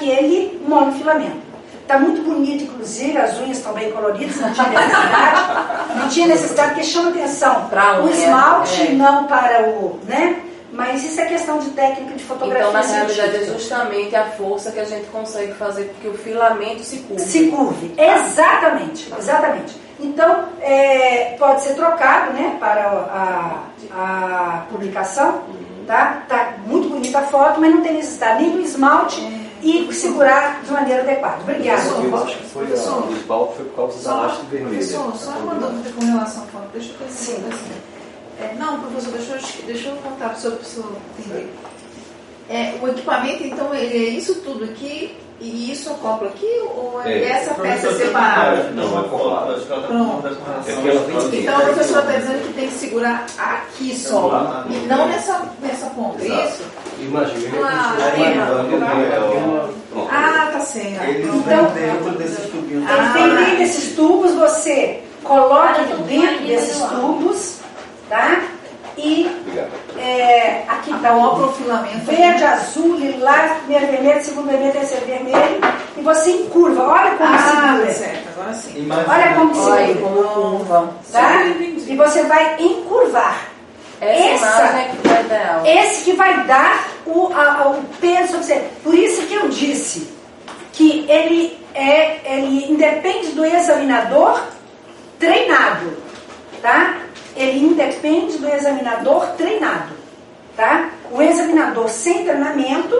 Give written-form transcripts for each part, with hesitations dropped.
aquele monofilamento. Está muito bonito, inclusive, as unhas estão bem coloridas, não tinha necessidade. Não tinha necessidade, porque chama atenção para o esmalte, não para o... né? Mas isso é questão de técnica de fotografia. Então, na realidade, é justamente a força que a gente consegue fazer porque o filamento se curve. Se curve, exatamente, exatamente. Então, pode ser trocado, né, para a publicação, tá? Tá muito bonita a foto, mas não tem necessidade nem do esmalte e segurar de maneira adequada. Obrigada. Eu acho que foi o esmalte foi por causa da haste vermelha. Professor, só uma dúvida com relação à foto. Deixa eu pensar. Sim. Não, professor, deixa eu contar para o senhor entender. O equipamento, então, ele é isso tudo aqui e isso acopla aqui? Ou essa peça é separada? Não, é acoplado. Então, a professora está dizendo que tem que segurar aqui só, e não nessa ponta, é isso? Imagina. Tá certo. Então, dentro desses tubinhos. dentro desses tubos, você coloca dentro desses tubos, tá? E aqui está o profilamento. Verde, azul, lilás, primeiro vermelho, segundo vermelho, terceiro vermelho. E você encurva. Olha como segura. Certo, agora sim. Olha como segura. Como curva. Tá? E você vai encurvar. Essa imagem é que vai ideal. Esse que vai dar o peso sobre você. Por isso que eu disse que ele independe do examinador treinado, tá? Ele independe do examinador treinado, tá? O examinador sem treinamento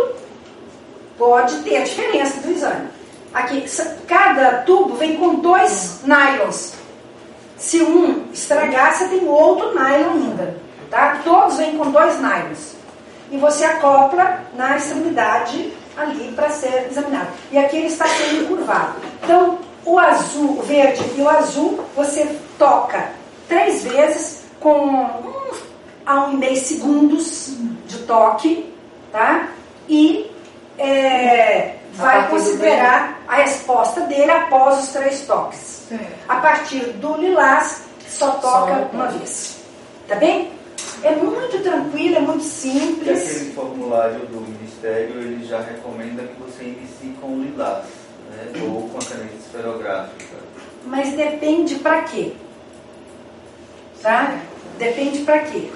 pode ter a diferença do exame. Aqui, cada tubo vem com 2 nylons. Se um estragar, você tem outro nylon ainda, tá? Todos vêm com 2 nylons. E você acopla na extremidade ali para ser examinado. E aqui ele está sendo curvado. Então, o azul, o verde e o azul, você toca 3 vezes com 1,5 segundos de toque, tá? E vai considerar a resposta dele após os 3 toques. A partir do lilás, só toca uma vez. Tá bem? É muito tranquilo, é muito simples. E aquele formulário do Ministério, ele já recomenda que você inicie com o lilás, né? Ou com a caneta esferográfica. Mas depende para quê? Tá? Depende para quê?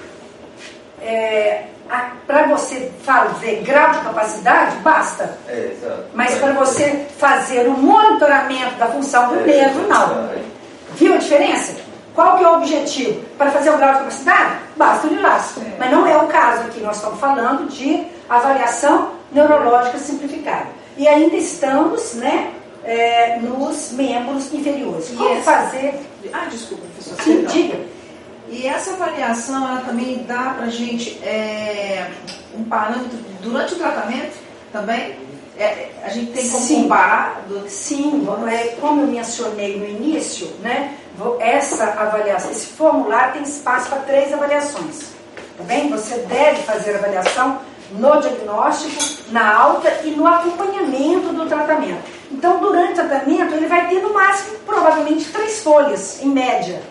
Para você fazer grau de capacidade, basta. Exato. Mas para você fazer o monitoramento da função do nervo, não. Viu a diferença? Qual que é o objetivo? Para fazer o grau de capacidade, basta o lilás. Mas não é o caso aqui. Nós estamos falando de avaliação neurológica simplificada. E ainda estamos, né, nos membros inferiores. Como fazer... Desculpa, professor. Sim, diga. E essa avaliação, ela também dá para a gente um parâmetro durante o tratamento também? A gente tem como comparar? Sim, como eu mencionei no início, né, essa avaliação, esse formulário tem espaço para 3 avaliações. Tá bem? Você deve fazer a avaliação no diagnóstico, na alta e no acompanhamento do tratamento. Então, durante o tratamento, ele vai ter no máximo, provavelmente, 3 folhas, em média.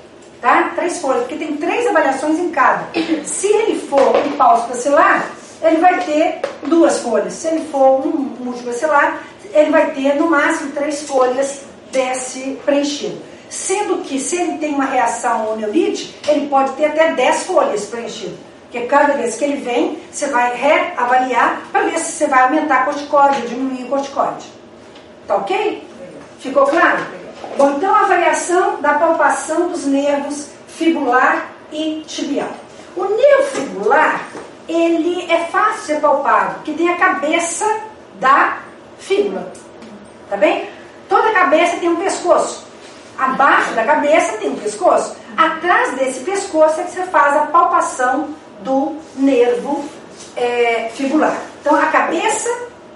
Tá? 3 folhas, porque tem 3 avaliações em cada. Se ele for um pulso bacilar, ele vai ter 2 folhas. Se ele for um múltiplo bacilar, ele vai ter no máximo 3 folhas desse preenchido. Sendo que, se ele tem uma reação ao neolite, ele pode ter até 10 folhas preenchidas. Porque cada vez que ele vem, você vai reavaliar para ver se você vai aumentar a corticóide ou diminuir a corticóide. Tá ok? Ficou claro? Bom, então a avaliação da palpação dos nervos fibular e tibial. O nervo fibular, ele é fácil de ser palpado, porque tem a cabeça da fíbula. Tá bem? Toda cabeça tem um pescoço. Abaixo da cabeça tem um pescoço. Atrás desse pescoço é que você faz a palpação do nervo fibular. Então a cabeça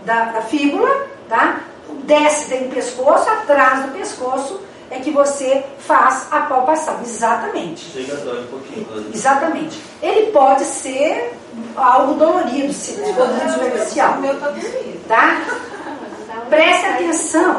da fíbula, tá? Desce do pescoço, atrás do pescoço é que você faz a palpação. Exatamente. Chega a doer um pouquinho. Exatamente. Ele pode ser algo dolorido, se for superficial. O meu tá dolorido. Tá? Preste atenção.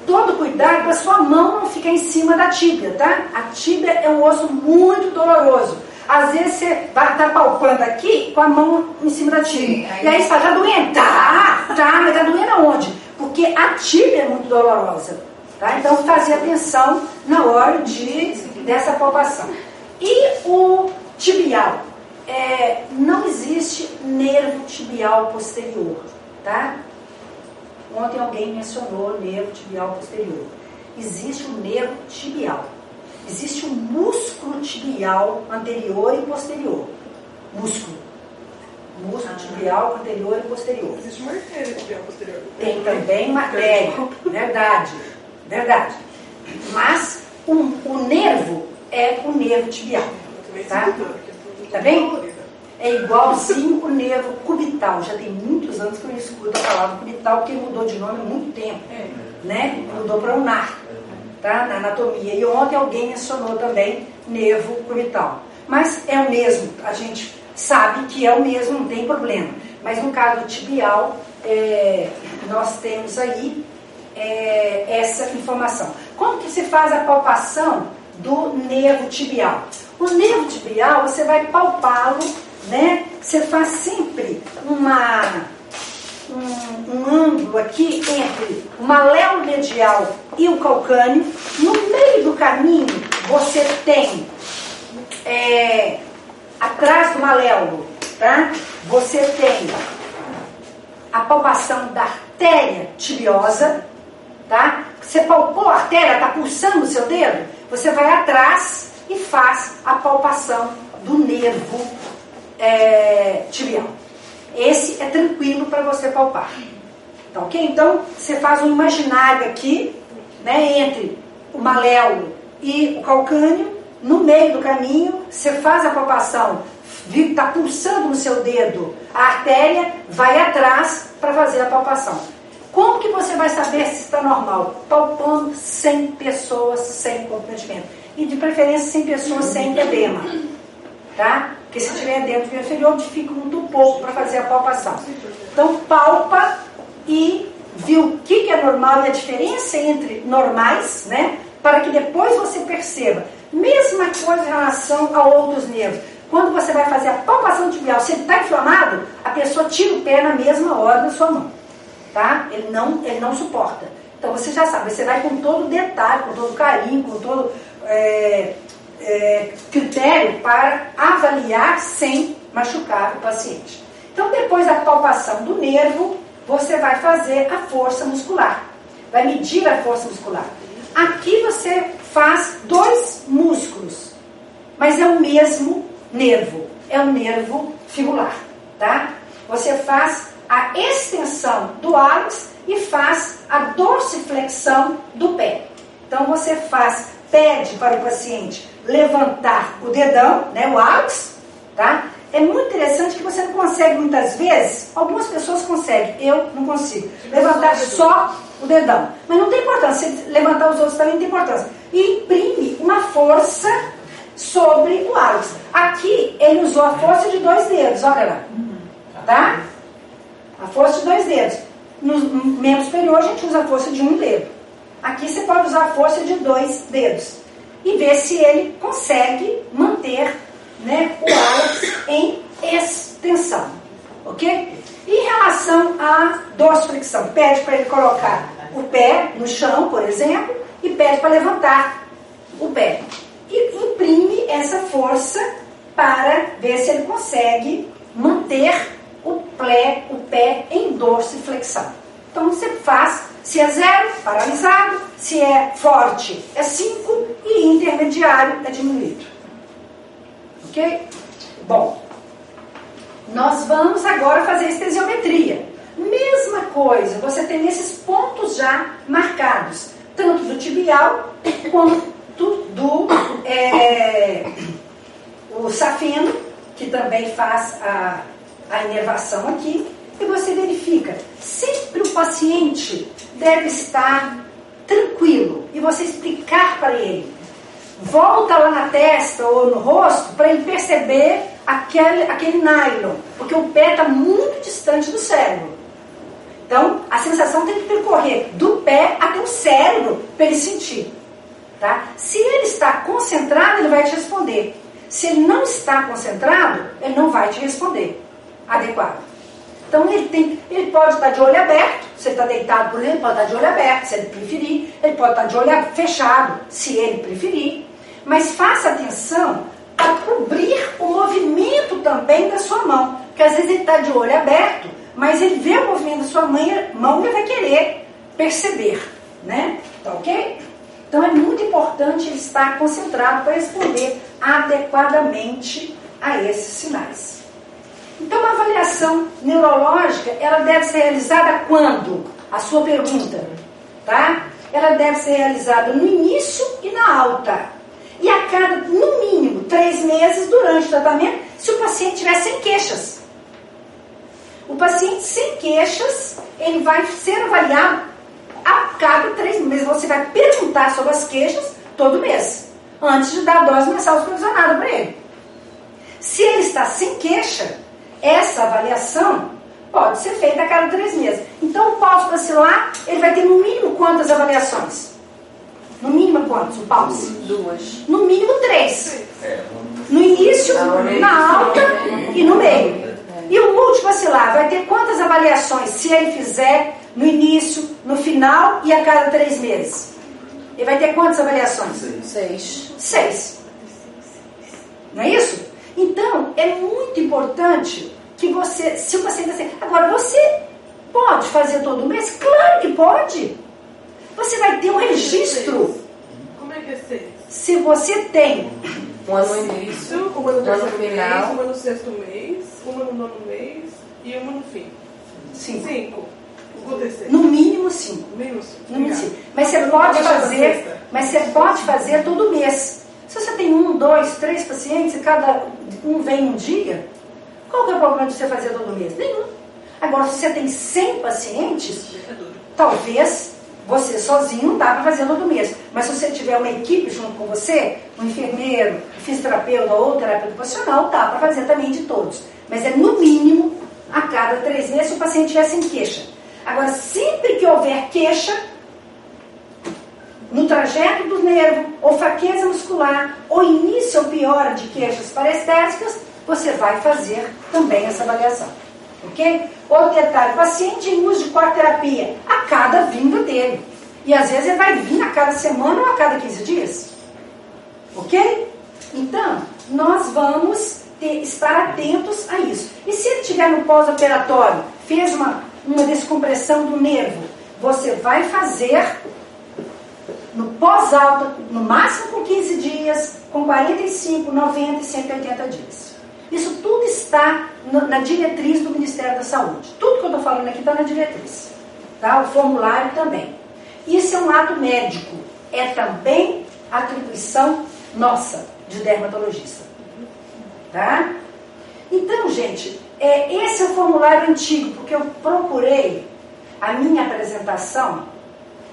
Todo cuidado para sua mão não ficar em cima da tíbia, tá? A tíbia é um osso muito doloroso. Às vezes você vai estar palpando aqui com a mão em cima da tíbia. E aí você fala, tá doendo? Tá, mas tá doendo aonde? Porque a tíbia é muito dolorosa. Tá? Então, fazer atenção na hora dessa palpação. E o tibial? Não existe nervo tibial posterior. Tá? Ontem alguém mencionou nervo tibial posterior. Existe o nervo tibial. Existe o músculo tibial anterior e posterior. Músculo tibial anterior e posterior. Existe uma artéria tibial posterior. Tem também uma artéria. Verdade. Mas o nervo é o nervo tibial. Tá? Tá bem? É igualzinho o nervo cubital. Já tem muitos anos que eu escuto a palavra cubital, porque mudou de nome há muito tempo. Né? Mudou para ulnar, tá? Na anatomia. E ontem alguém mencionou também nervo cubital. Mas é o mesmo, a gente sabe que é o mesmo, não tem problema. Mas no caso do tibial, nós temos aí essa informação. Como que se faz a palpação do nervo tibial? O nervo tibial, você vai palpá-lo, né? Você faz sempre um ângulo aqui entre o maléolo medial e o calcâneo. No meio do caminho, você tem, atrás do maléolo, tá? Você tem a palpação da artéria tibiosa, tá? Você palpou a artéria, está pulsando o seu dedo, você vai atrás e faz a palpação do nervo tibial. Esse é tranquilo para você palpar. Tá, ok? Então, você faz um imaginário aqui, né, entre o maléolo e o calcâneo. No meio do caminho, você faz a palpação. Está pulsando no seu dedo a artéria, vai atrás para fazer a palpação. Como que você vai saber se está normal? Palpando 100 pessoas sem comprometimento. E de preferência 100 pessoas sem edema. Tá? Porque se tiver dentro do inferior, dificulta muito pouco para fazer a palpação. Então, palpa e viu o que é normal e a diferença entre normais, né? Para que depois você perceba. Mesma coisa em relação a outros nervos. Quando você vai fazer a palpação tibial, se ele está inflamado, a pessoa tira o pé na mesma hora da sua mão. Tá? Ele não suporta. Então, você já sabe, você vai com todo detalhe, com todo carinho, com todo critério para avaliar sem machucar o paciente. Então, depois da palpação do nervo, você vai fazer a força muscular. Vai medir a força muscular. Aqui você faz 2 músculos, mas é o mesmo nervo. É o nervo fibular, tá? Você faz a extensão do hálux e faz a dorsiflexão do pé. Então, você pede para o paciente levantar o dedão, né, o hálux, tá? É muito interessante que você não consegue muitas vezes, algumas pessoas conseguem, eu não consigo, levantar só o dedão. Mas não tem importância, se levantar os outros também não tem importância. E imprime uma força sobre o hálux. Aqui ele usou a força de 2 dedos, olha lá, tá? A força de 2 dedos. No membro superior a gente usa a força de 1 dedo. Aqui você pode usar a força de 2 dedos. E ver se ele consegue manter, né, o hálux em extensão. Ok? Em relação à dorsiflexão, pede para ele colocar o pé no chão, por exemplo, e pede para levantar o pé. E imprime essa força para ver se ele consegue manter o pé em dorsiflexão. Então você faz, se é 0, paralisado, se é forte, é 5 e intermediário é diminuído. Ok? Bom, nós vamos agora fazer estensiometria. Mesma coisa, você tem esses pontos já marcados, tanto do tibial quanto do o safeno, que também faz a inervação aqui, e você verifica. Sempre o paciente deve estar tranquilo e você explicar para ele. Volta lá na testa ou no rosto para ele perceber aquele nylon, porque o pé está muito distante do cérebro. Então, a sensação tem que percorrer do pé até o cérebro para ele sentir. Tá? Se ele está concentrado, ele vai te responder. Se ele não está concentrado, ele não vai te responder adequado. Então ele pode estar de olho aberto, você está deitado por ele, pode estar de olho aberto, se ele preferir, ele pode estar de olho fechado, se ele preferir, mas faça atenção a cobrir o movimento também da sua mão, porque às vezes ele está de olho aberto, mas ele vê o movimento da sua mão e vai querer perceber, né? Tá ok? Então é muito importante ele estar concentrado para responder adequadamente a esses sinais. Então a avaliação neurológica, ela deve ser realizada quando? A sua pergunta, tá? Ela deve ser realizada no início e na alta. E a cada, no mínimo, 3 meses durante o tratamento, se o paciente estiver sem queixas. O paciente sem queixas, ele vai ser avaliado a cada 3 meses. Você vai perguntar sobre as queixas todo mês, antes de dar a dose mensal supervisionada para ele. Se ele está sem queixa, essa avaliação pode ser feita a cada 3 meses. Então, o pulso bacilar, ele vai ter no mínimo quantas avaliações? No mínimo quantos? O pulso? 2. No mínimo 3. No início, na alta e no meio. E o multibacilar vai ter quantas avaliações se ele fizer no início, no final e a cada 3 meses? Ele vai ter quantas avaliações? 6. 6. Não é isso? Então, é muito importante que você, se o paciente assim, agora você pode fazer todo mês? Claro que pode. Você vai ter um registro. Como é que é 6? Se você tem Uma no início, Uma no uma no terceiro mês, final. uma no sexto mês, uma no nono mês e uma no fim. 5. 5. O terceiro. No mínimo 5. Menos. No mínimo 5. Mas você pode fazer, todo mês. Se você tem 1, 2, 3 pacientes e cada um vem um dia, qual que é o problema de você fazer todo mês? Nenhum. Agora, se você tem 100 pacientes, talvez você sozinho não dá para fazer todo mês. Mas se você tiver uma equipe junto com você, um enfermeiro, um fisioterapeuta ou terapeuta ocupacional, dá para fazer também de todos. Mas é no mínimo a cada 3 meses se o paciente estiver sem queixa. Agora, sempre que houver queixa, no trajeto do nervo, ou fraqueza muscular, ou início ou piora de queixas parestésicas, você vai fazer também essa avaliação. Ok? Outro detalhe, paciente em uso de quarterapia, a cada vinda dele. E às vezes ele vai vir a cada semana ou a cada 15 dias. Ok? Então, nós vamos estar atentos a isso. E se ele estiver no pós-operatório, fez uma descompressão do nervo, você vai fazer no pós-alta, no máximo com 15 dias, com 45, 90 e 180 dias. Isso tudo está na diretriz do Ministério da Saúde. Tudo que eu estou falando aqui está na diretriz. Tá? O formulário também. Isso é um ato médico. É também atribuição nossa, de dermatologista. Tá? Então, gente, esse é o formulário antigo, porque eu procurei a minha apresentação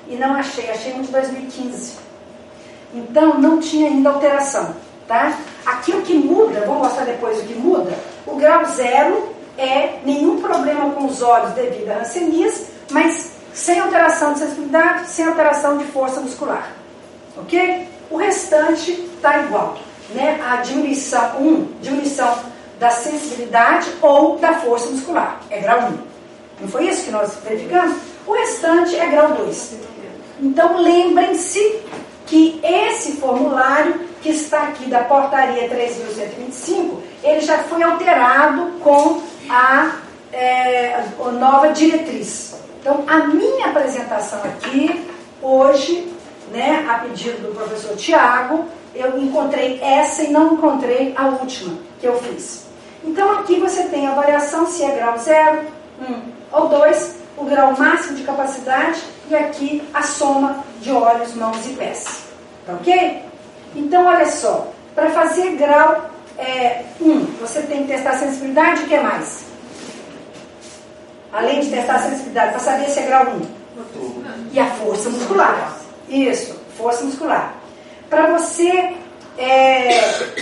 e não achei um de 2015. Então, não tinha ainda alteração. Tá? Aqui o que muda, vou mostrar depois o que muda, o grau 0 é nenhum problema com os olhos devido a hanseníase, mas sem alteração de sensibilidade, sem alteração de força muscular. Ok? O restante está igual. Né? A diminuição da sensibilidade ou da força muscular. É grau 1. Não foi isso que nós verificamos? O restante é grau 2. Então, lembrem-se que esse formulário que está aqui da portaria 3.125, ele já foi alterado com a nova diretriz. Então, a minha apresentação aqui, hoje, né, a pedido do professor Tiago, eu encontrei essa e não encontrei a última que eu fiz. Então, aqui você tem a variação, se é grau 0, 1 ou 2, o grau máximo de capacidade e aqui a soma de olhos, mãos e pés. Tá ok? Então, olha só, para fazer grau 1, você tem que testar a sensibilidade e o que mais? Além de testar a sensibilidade, para saber se é grau 1. E a força muscular. Isso, força muscular. Para você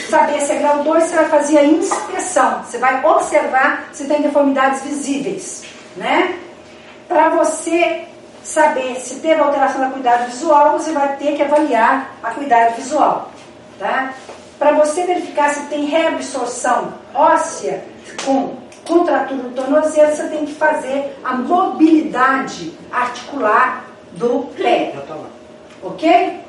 saber se é grau 2, você vai fazer a inspeção. Você vai observar se tem deformidades visíveis. Né? Para você saber se teve alteração da acuidade visual, você vai ter que avaliar a acuidade visual. Tá? para você verificar se tem reabsorção óssea com contratura do tornozelo, você tem que fazer a mobilidade articular do pé. Ok?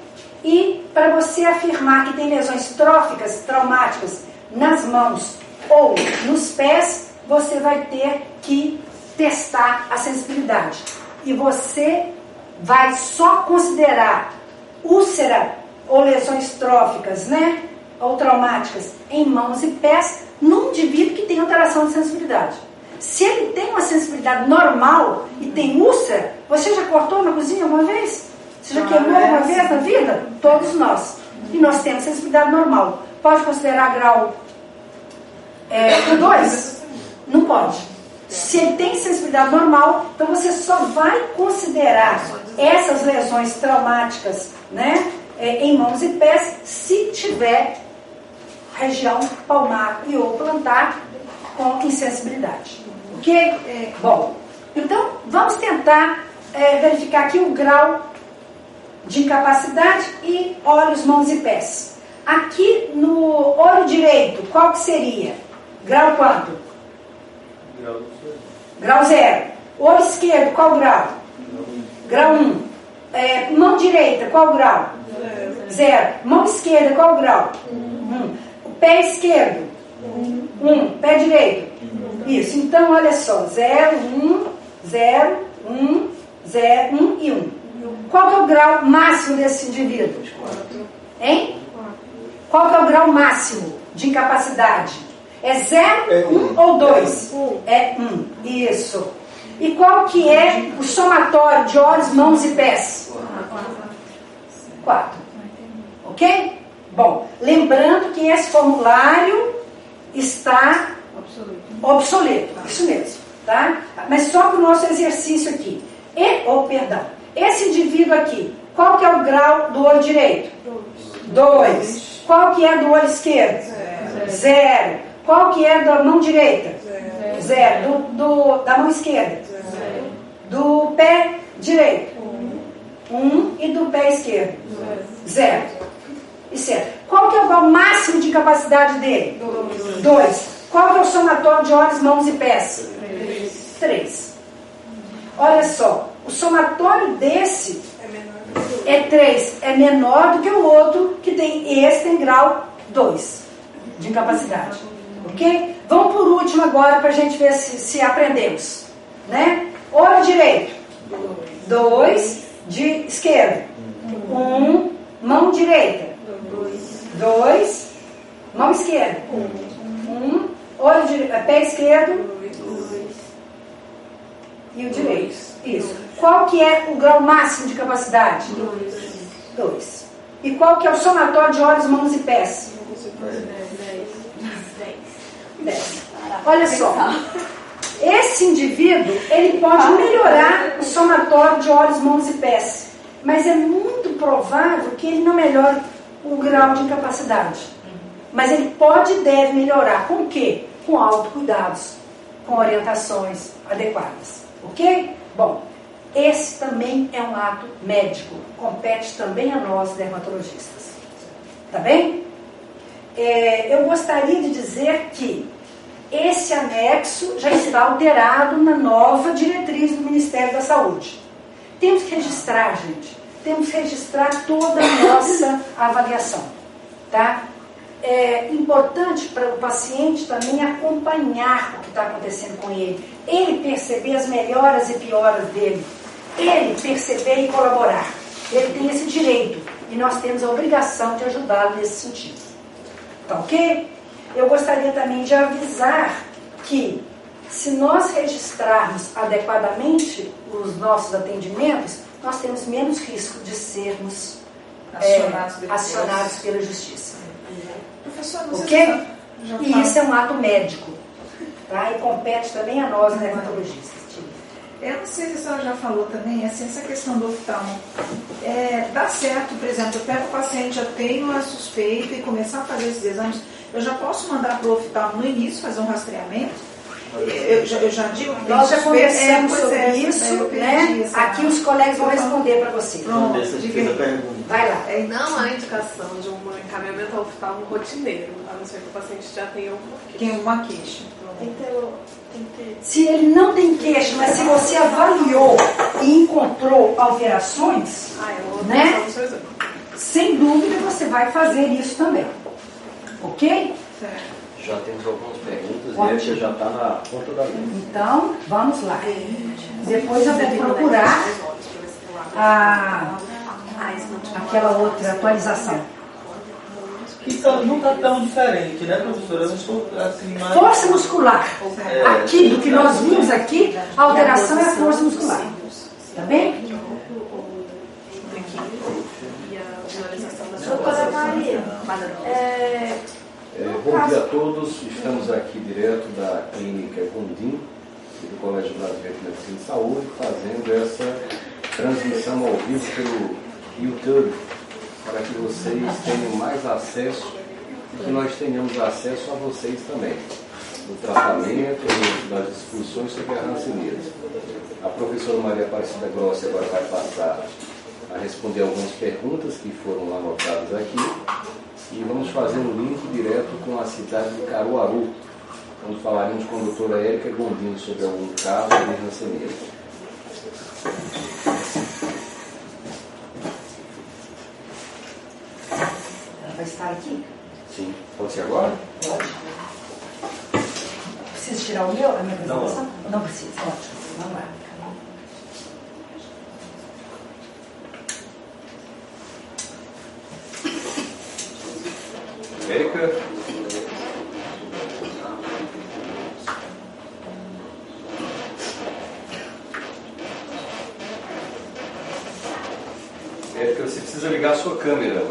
E para você afirmar que tem lesões tróficas, traumáticas nas mãos ou nos pés, você vai ter que testar a sensibilidade. E você vai só considerar úlcera ou lesões tróficas, né? Ou traumáticas em mãos e pés num indivíduo que tem alteração de sensibilidade. Se ele tem uma sensibilidade normal e tem úlcera, você já cortou na cozinha uma vez? Você já queimou uma vez na vida? Todos nós. E nós temos sensibilidade normal. Pode considerar grau 2? Não pode. Se ele tem sensibilidade normal, então você só vai considerar essas lesões traumáticas, né, em mãos e pés se tiver região palmar e ou plantar com insensibilidade. Ok? Bom, então vamos tentar verificar aqui o grau de incapacidade e olhos, mãos e pés. Aqui no olho direito, qual que seria? Grau quanto? Grau 0. Olho esquerdo, qual grau? Grau 1. Mão direita, qual grau? 0. Mão esquerda, qual grau? 1. O pé esquerdo? 1. Pé direito? Isso. Então, olha só. 0, 1, 0, 1, 0, 1 e 1. Qual que é o grau máximo desse indivíduo? 4. Hein? Qual que é o grau máximo de incapacidade? É 0, 1 ou 2? É 1. Isso. E qual que é o somatório de olhos, mãos e pés? 4. Ok? Bom, lembrando que esse formulário está obsoleto. Isso mesmo. Tá? Mas só para o nosso exercício aqui. Esse indivíduo aqui, qual que é o grau do olho direito? 2. Qual que é do olho esquerdo? 0. Qual que é da mão direita? 0. Da mão esquerda? 0. Do pé direito? 1. E do pé esquerdo? 0. E certo. Qual que é o grau máximo de incapacidade dele? 2. Qual que é o somatório de olhos, mãos e pés? 3. Olha só, o somatório desse é 3. É menor do que o outro, que tem esse tem grau 2 de incapacidade. Ok? Vamos por último agora para a gente ver se aprendemos. Né? Olho direito. 2. De esquerda. 1. Mão direita. 2. Mão esquerda. 1. Olho direito. Pé esquerdo. E o direito. Isso. Qual que é o grau máximo de capacidade? 2. E qual que é o somatório de olhos, mãos e pés? 10. Olha só. Esse indivíduo, ele pode melhorar o somatório de olhos, mãos e pés. Mas é muito provável que ele não melhore o grau de incapacidade. Mas ele pode e deve melhorar. Com o quê? Com autocuidados, com orientações adequadas. Ok? Bom, esse também é um ato médico. Compete também a nós, dermatologistas. Tá bem? Eu gostaria de dizer que esse anexo já está alterado na nova diretriz do Ministério da Saúde. Temos que registrar, gente. Temos que registrar toda a nossa avaliação. Tá? É importante para o paciente também acompanhar o que está acontecendo com ele. Ele perceber as melhoras e pioras dele. Ele perceber e colaborar. Ele tem esse direito. E nós temos a obrigação de ajudá-lo nesse sentido. Tá ok? Eu gostaria também de avisar que, se nós registrarmos adequadamente os nossos atendimentos, nós temos menos risco de sermos acionados pela justiça. Professor, não ok? Já E isso é um ato médico. Tá? E compete também a nós, dermatologistas. Eu não sei se a senhora já falou também, assim, essa questão do oftalmo. Dá certo, por exemplo, eu pego o paciente, eu tenho a suspeita e começar a fazer esses exames, eu já posso mandar para o oftalmo no início fazer um rastreamento? fazer. Eu já digo que Nós já conversamos sobre eu isso, perdi né? essa- Aqui os colegas vão responder para você. Pronto, Deixa eu diga fazer a aí. pergunta. Vai lá. Não há indicação de um encaminhamento ao oftalmo rotineiro, a não ser que o paciente já tenha alguma queixa. Tem uma queixa. Tem que ter. Se ele não tem queixa, mas se você avaliou e encontrou alterações, Eu vou né? passar no seu exame. sem dúvida você vai fazer isso também. Ok? Certo. Já temos algumas perguntas e Ótimo. essa já está na ponta da linha. Então, vamos lá. Depois eu vou procurar aquela outra atualização. Então, não está tão diferente, né, professora? Eu não estou assim mais. Força muscular. Aqui, do que nós vimos aqui, a alteração é a força muscular. Tá bem? E a visualização da Doutora Maria, Bom dia a todos. Estamos aqui direto da Clínica Gondim e do Colégio Brasileiro de Medicina e Saúde, fazendo essa transmissão ao vivo pelo YouTube, para que vocês tenham mais acesso e que nós tenhamos acesso a vocês também, no tratamento, nas discussões sobre a hanseníase. A professora Maria Aparecida Grossi agora vai passar a responder algumas perguntas que foram anotadas aqui e vamos fazer um link direto com a cidade de Caruaru, onde falaremos com a doutora Érica Gondim sobre algum caso de hanseníase. Ela vai estar aqui? Sim. Pode ser agora? Pode. Preciso tirar a minha apresentação? Não precisa. Ótimo. Vamos lá. Érica? Érica, você precisa ligar a sua câmera.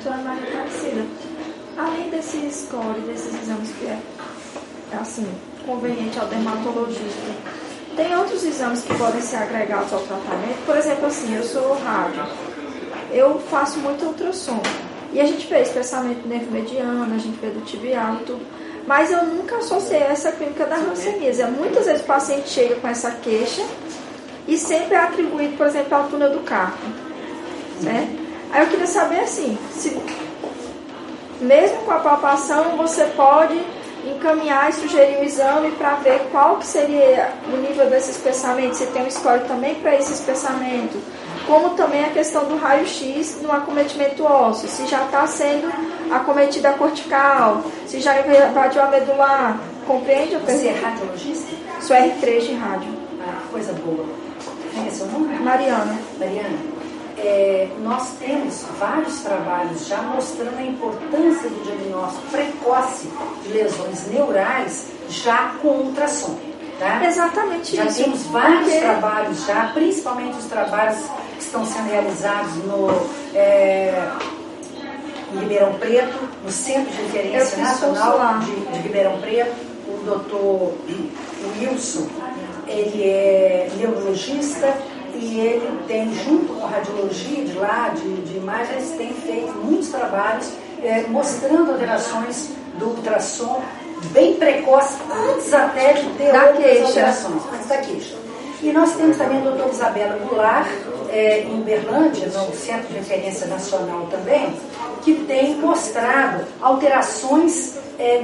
doutora Maria Aparecida, além desse score, desses exames que é assim, conveniente ao dermatologista, tem outros exames que podem ser agregados ao tratamento? Por exemplo, assim, eu sou rádio, eu faço muito ultrassom, e a gente vê espessamento do nervo mediano, a gente vê do tibial e tudo, mas eu nunca associei essa clínica da hanseníase. Muitas vezes o paciente chega com essa queixa e sempre é atribuído, por exemplo, ao túnel do carpo, né? Aí eu queria saber assim, se mesmo com a palpação você pode encaminhar e sugerir o exame para ver qual que seria o nível desse espessamento, se tem um score também para esse espessamento, como também a questão do raio-x no acometimento ósseo, se já está sendo acometida a cortical, se já invadiu a medular, compreende? Você é radiologista? Sou R3 de rádio. Ah, coisa boa. Quem é seu nome? Mariana. Mariana, nós temos vários trabalhos já mostrando a importância do diagnóstico precoce de lesões neurais já com ultrassom. Tá? Exatamente já isso. temos vários Porque trabalhos já, principalmente os trabalhos que estão sendo realizados em Ribeirão Preto, no Centro de Referência Nacional de Ribeirão Preto. O doutor Wilson, ele é neurologista e ele tem, junto com a radiologia de lá, de imagens, tem feito muitos trabalhos mostrando alterações do ultrassom bem precoce, antes até de ter outras alterações, antes da queixa. E nós temos também a doutora Isabela Goulart, em Uberlândia, no Centro de Referência Nacional também, que tem mostrado alterações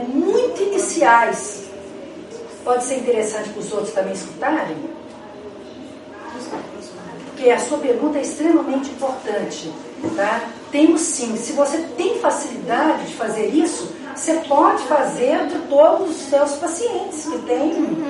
muito iniciais. Pode ser interessante para os outros também escutarem, porque a sua pergunta é extremamente importante. Tá? Temos sim, se você tem facilidade de fazer isso, você pode fazer de todos os seus pacientes que têm,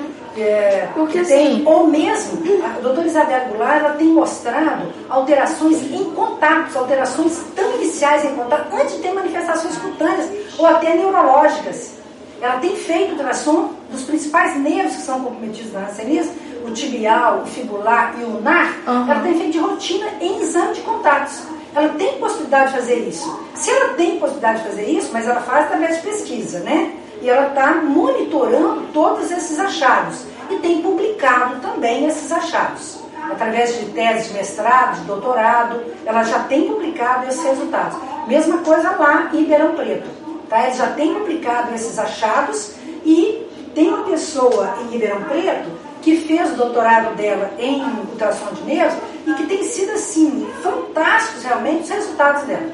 porque que tem, ou mesmo, a doutora Isabel Goulart, ela tem mostrado alterações em contatos, alterações tão iniciais em contato, antes de ter manifestações cutâneas ou até neurológicas. Ela tem feito ultrassom dos principais nervos que são comprometidos na hanseníase, o tibial, o fibular e o ulnar. Ela tem feito de rotina em exame de contatos. Ela tem possibilidade de fazer isso. Se ela tem possibilidade de fazer isso, mas ela faz através de pesquisa, né? E ela está monitorando todos esses achados. e tem publicado também esses achados. Através de tese de mestrado, de doutorado, ela já tem publicado esses resultados. Mesma coisa lá em Ribeirão Preto. Tá? Eles já têm publicado esses achados e tem uma pessoa em Ribeirão Preto que fez o doutorado dela em ultrassom de nervos e que tem sido, assim, fantásticos realmente os resultados dela.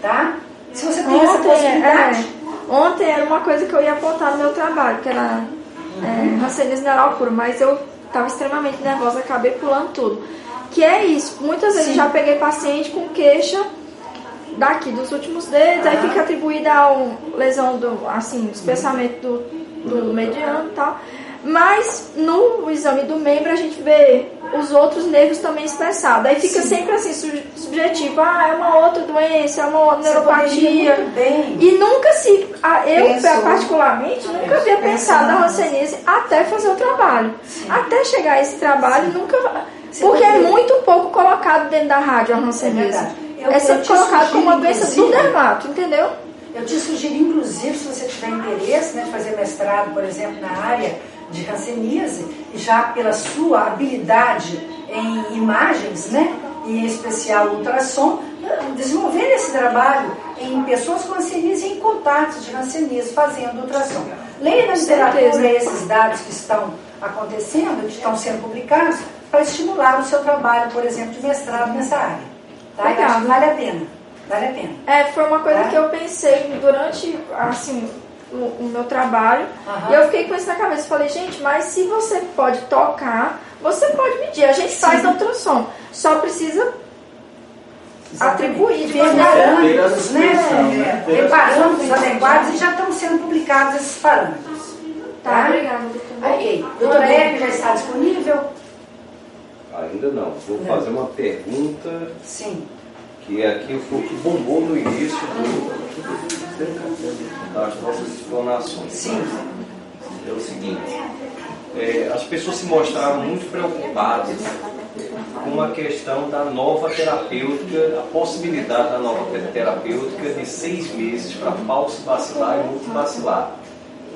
Tá? Se você tem essa possibilidade... Ontem era uma coisa que eu ia apontar no meu trabalho, que era ranceníase neural pura, mas eu estava extremamente nervosa, acabei pulando tudo. Que é isso, muitas vezes já peguei paciente com queixa daqui dos últimos dedos, aí fica atribuída a uma lesão do espessamento do mediano e tal. Mas no exame do membro a gente vê os outros nervos também espessados. Aí fica sempre assim, subjetivo. É uma outra doença, é uma outra neuropatia. E nunca eu particularmente, nunca havia pensado na ranceníase até fazer o trabalho. Sim. Até chegar a esse trabalho, nunca... Porque é muito pouco colocado dentro da rádio a ranceníase. É sempre colocado como uma doença do dermato, entendeu? Eu te sugiro, inclusive, se você tiver interesse, né, de fazer mestrado, por exemplo, na área de ranceníase, e já pela sua habilidade em imagens, né, e em especial ultrassom, desenvolver esse trabalho em pessoas com ranceníase e em contatos de ranceníase fazendo ultrassom. Leia na literatura esses dados que estão acontecendo, que estão sendo publicados, para estimular o seu trabalho, por exemplo, de mestrado nessa área. Tá? Eu acho que vale a pena. Vale a pena. Foi uma coisa que eu pensei durante, assim, o meu trabalho. E eu fiquei com isso na cabeça. Falei, gente, mas se você pode tocar, você pode medir. A gente faz ultrassom. Só precisa atribuir de parâmetros, né? Tem parâmetros adequados e já estão sendo publicados esses parâmetros. Tá? Obrigada, doutor. Ok. Doutora Hebe já está disponível? Ainda não. Vou fazer uma pergunta. Sim. Que aqui foi o que bombou no início das nossas explanações. Sim. É o seguinte, as pessoas se mostraram muito preocupadas com a questão da nova terapêutica, a possibilidade da nova terapêutica de 6 meses para falso bacilar e multibacilar.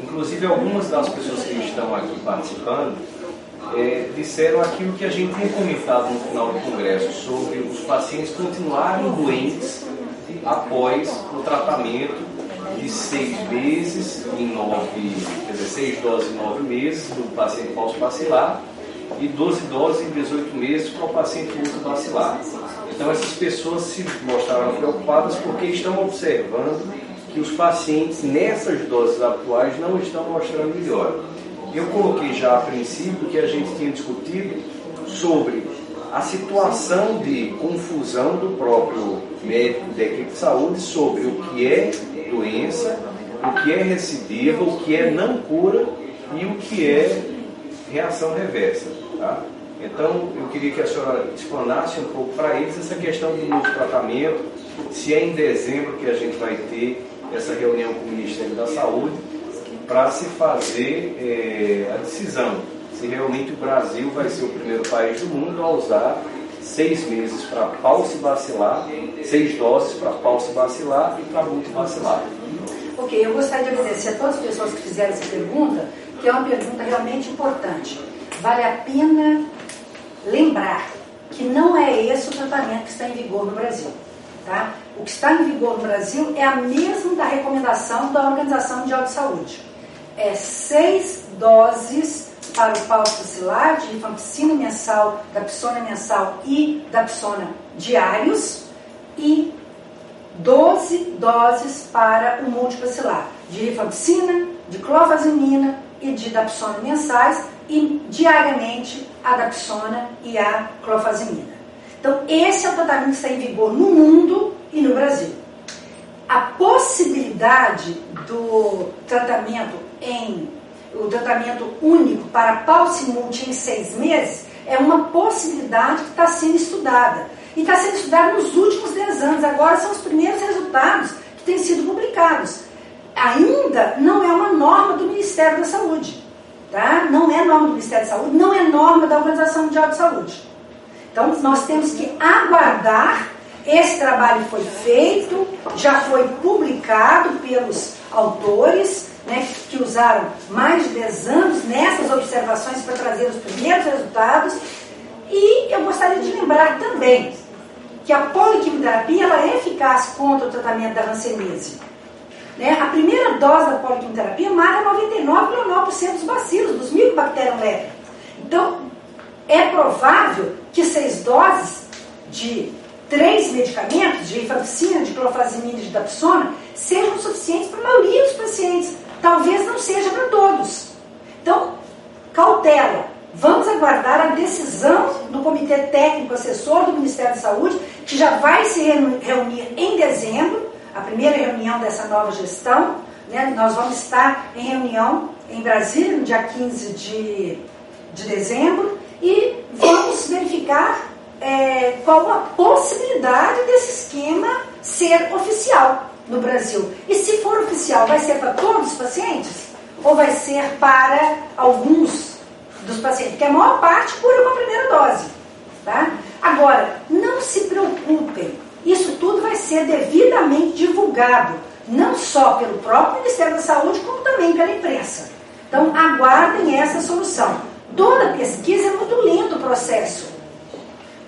Inclusive, algumas das pessoas que estão aqui participando disseram aquilo que a gente tinha comentado no final do congresso, sobre os pacientes continuarem doentes após o tratamento de 6 meses em 6 doses em 9 meses do paciente falso bacilar e 12 doses em 18 meses para o paciente multibacilar. Então essas pessoas se mostraram preocupadas porque estão observando que os pacientes nessas doses atuais não estão mostrando melhora. Eu coloquei já a princípio que a gente tinha discutido sobre a situação de confusão do próprio médico da equipe de saúde sobre o que é doença, o que é recidiva, o que é não cura e o que é reação reversa. Tá? Então, eu queria que a senhora explanasse um pouco para eles essa questão do novo tratamento, se é em dezembro que a gente vai ter essa reunião com o Ministério da Saúde, para se fazer a decisão se realmente o Brasil vai ser o primeiro país do mundo a usar 6 meses para paucibacilar, 6 doses para paucibacilar e para multibacilar. Ok, eu gostaria de agradecer a todas as pessoas que fizeram essa pergunta, que é uma pergunta realmente importante. Vale a pena lembrar que não é esse o tratamento que está em vigor no Brasil. Tá? O que está em vigor no Brasil é a mesma da recomendação da Organização Mundial de Saúde. 6 doses para o falso bacilar de rifampicina mensal, dapsona mensal e dapsona diários e 12 doses para o multibacilar de rifampicina, de clofazimina e de dapsona mensais e diariamente a dapsona e a clofazimina. Então esse é o tratamento que está em vigor no mundo e no Brasil. A possibilidade do tratamento o tratamento único para paucimulti em 6 meses é uma possibilidade que está sendo estudada. E está sendo estudada nos últimos 10 anos. Agora são os primeiros resultados que têm sido publicados. Ainda não é uma norma do Ministério da Saúde. Tá? Não é norma do Ministério da Saúde, não é norma da Organização Mundial de Saúde. Então nós temos que aguardar. Esse trabalho foi feito, já foi publicado pelos autores né, que usaram mais de 10 anos nessas observações para trazer os primeiros resultados. E eu gostaria de lembrar também que a poliquimioterapia ela é eficaz contra o tratamento da hanseníase. Né? A primeira dose da poliquimioterapia mata 99,9% dos bacilos, dos Mycobacterium leprae. Então, é provável que 6 doses de 3 medicamentos, de rifampicina, de clofazimina e de dapsona, sejam suficientes para a maioria dos pacientes. Talvez não seja para todos. Então, cautela. Vamos aguardar a decisão do Comitê Técnico Assessor do Ministério da Saúde, que já vai se reunir em dezembro, a primeira reunião dessa nova gestão. Né? Nós vamos estar em reunião em Brasília, no dia 15 de dezembro, e vamos verificar qual a possibilidade desse esquema ser oficial no Brasil. E se for oficial, vai ser para todos os pacientes? Ou vai ser para alguns dos pacientes? Porque a maior parte cura com a primeira dose. Tá? Agora, não se preocupem, isso tudo vai ser devidamente divulgado, não só pelo próprio Ministério da Saúde, como também pela imprensa. Então, aguardem essa solução. Toda pesquisa é muito lento o processo.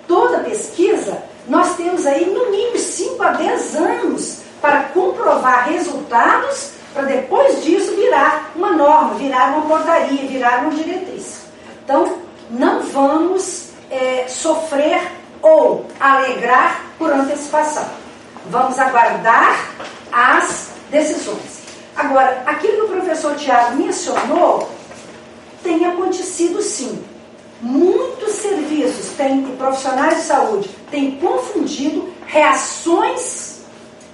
Toda pesquisa, nós temos aí no mínimo 5 a 10 anos para comprovar resultados, para depois disso virar uma norma, virar uma portaria, virar uma diretriz. Então, não vamos sofrer ou alegrar por antecipação. Vamos aguardar as decisões. Agora, aquilo que o professor Tiago mencionou, tem acontecido sim. Muitos serviços e profissionais de saúde têm confundido reações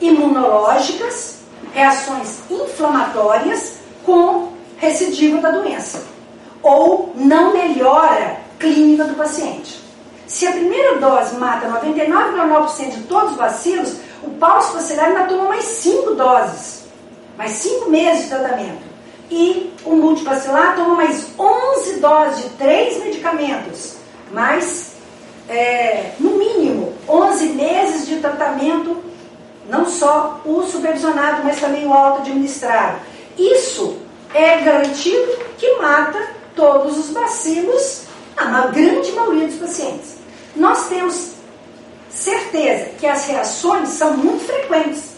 imunológicas, reações inflamatórias com recidiva da doença, ou não melhora clínica do paciente. Se a primeira dose mata 99,9% de todos os bacilos, o Paulus Bacillari ainda toma mais 5 doses, mais 5 meses de tratamento. E o multibacilar toma mais 11 doses de 3 medicamentos, mais, no mínimo, 11 meses de tratamento, não só o supervisionado, mas também o auto-administrado. Isso é garantido que mata todos os bacilos, na grande maioria dos pacientes. Nós temos certeza que as reações são muito frequentes.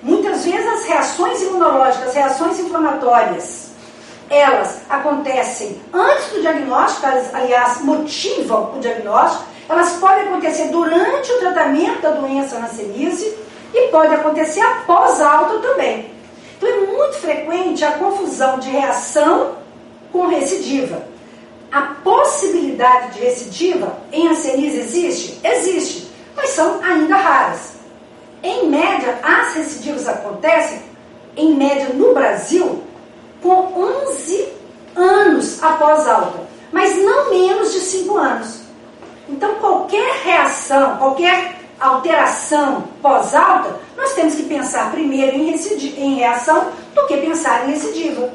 Muitas vezes as reações imunológicas, as reações inflamatórias, elas acontecem antes do diagnóstico, elas, aliás, motivam o diagnóstico, elas podem acontecer durante o tratamento da doença hanseníase e pode acontecer após alta também. Então é muito frequente a confusão de reação com recidiva. A possibilidade de recidiva em hanseníase existe? Existe, mas são ainda raras. Em média, as recidivas acontecem, em média no Brasil, com 11 anos após alta, mas não menos de 5 anos. Então, qualquer reação, qualquer alteração pós-alta, nós temos que pensar primeiro em reação do que pensar em recidiva.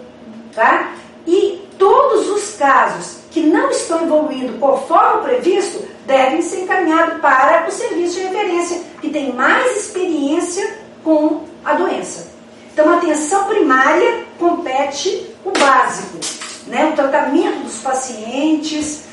Tá? E todos os casos que não estão evoluindo conforme previsto devem ser encaminhados para o serviço de referência, que tem mais experiência com a doença. Então, a atenção primária compete o básico, né? O tratamento dos pacientes,